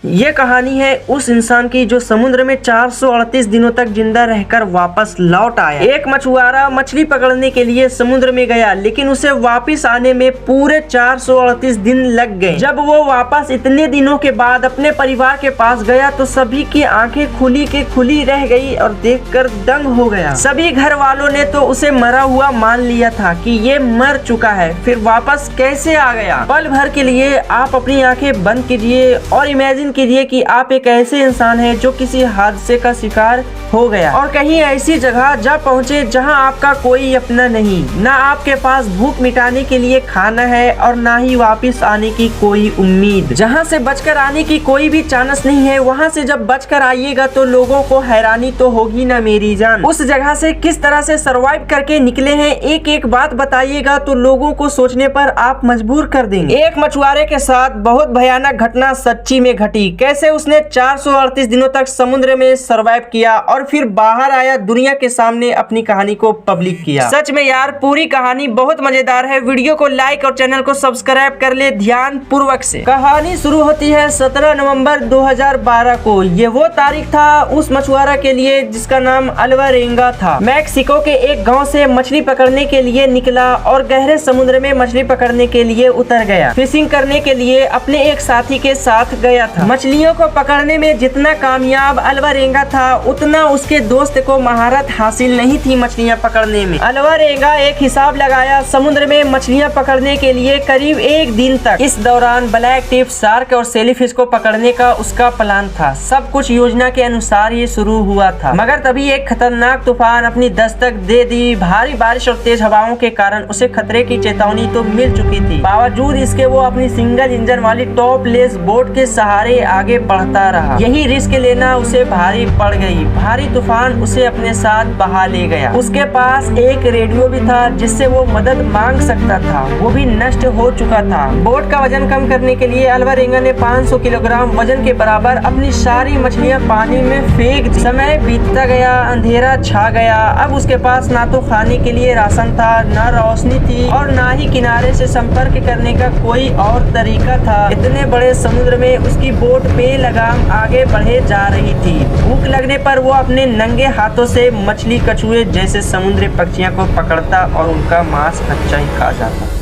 ये कहानी है उस इंसान की जो समुद्र में 438 दिनों तक जिंदा रहकर वापस लौट आया। एक मछुआरा मछली पकड़ने के लिए समुद्र में गया, लेकिन उसे वापस आने में पूरे 438 दिन लग गए। जब वो वापस इतने दिनों के बाद अपने परिवार के पास गया तो सभी की आंखें खुली के खुली रह गई और देखकर दंग हो गया। सभी घर वालों ने तो उसे मरा हुआ मान लिया था कि ये मर चुका है, फिर वापस कैसे आ गया। पल भर के लिए आप अपनी आंखें बंद कीजिए और इमेजिन कीजिए कि आप एक ऐसे इंसान हैं जो किसी हादसे का शिकार हो गया और कहीं ऐसी जगह जा पहुंचे जहां आपका कोई अपना नहीं, ना आपके पास भूख मिटाने के लिए खाना है और ना ही वापस आने की कोई उम्मीद। जहां से बचकर आने की कोई भी चांस नहीं है, वहां से जब बचकर आइएगा तो लोगों को हैरानी तो होगी ना मेरी जान। उस जगह से किस तरह से सरवाइव करके निकले हैं, एक एक बात बताइएगा तो लोगों को सोचने पर आप मजबूर कर देंगे। एक मछुआरे के साथ बहुत भयानक घटना सच्ची में घटी। कैसे उसने 438 दिनों तक समुद्र में सरवाइव किया और फिर बाहर आया, दुनिया के सामने अपनी कहानी को पब्लिक किया। सच में यार पूरी कहानी बहुत मजेदार है। वीडियो को लाइक और चैनल को सब्सक्राइब कर ले ध्यान पूर्वक से। कहानी शुरू होती है 17 नवंबर 2012 को। ये वो तारीख था उस मछुआरा के लिए जिसका नाम अल्वारेंगा था। मैक्सिको के एक गाँव से मछली पकड़ने के लिए निकला और गहरे समुद्र में मछली पकड़ने के लिए उतर गया। फिशिंग करने के लिए अपने एक साथी के साथ गया था। मछलियों को पकड़ने में जितना कामयाब अल्वारेंगा था, उतना उसके दोस्त को महारत हासिल नहीं थी मछलियां पकड़ने में। अल्वारेंगा एक हिसाब लगाया समुद्र में मछलियां पकड़ने के लिए करीब एक दिन तक। इस दौरान ब्लैक टिप, शार्क और सेलीफिश को पकड़ने का उसका प्लान था। सब कुछ योजना के अनुसार ये शुरू हुआ था, मगर तभी एक खतरनाक तूफान अपनी दस्तक दे दी। भारी बारिश और तेज हवाओं के कारण उसे खतरे की चेतावनी तो मिल चुकी थी, बावजूद इसके वो अपनी सिंगल इंजन वाली टॉप लेस बोट के सहारे आगे बढ़ता रहा। यही रिस्क लेना उसे भारी पड़ गई। भारी तूफान उसे अपने साथ बहा ले गया। उसके पास एक रेडियो भी था जिससे वो मदद मांग सकता था, वो भी नष्ट हो चुका था। बोट का वजन कम करने के लिए अल्वारेंगा ने 500 किलोग्राम वजन के बराबर अपनी सारी मछलियां पानी में फेंक दी। समय बीतता गया, अंधेरा छा गया। अब उसके पास ना तो खाने के लिए राशन था, ना रोशनी थी और ना ही किनारे से संपर्क करने का कोई और तरीका था। इतने बड़े समुद्र में उसकी बोट बेलगाम आगे बढ़े जा रही थी। भूख लगने पर वो अपने नंगे हाथों से मछली, कछुए जैसे समुद्री पक्षियों को पकड़ता और उनका मांस कच्चा ही खा जाता।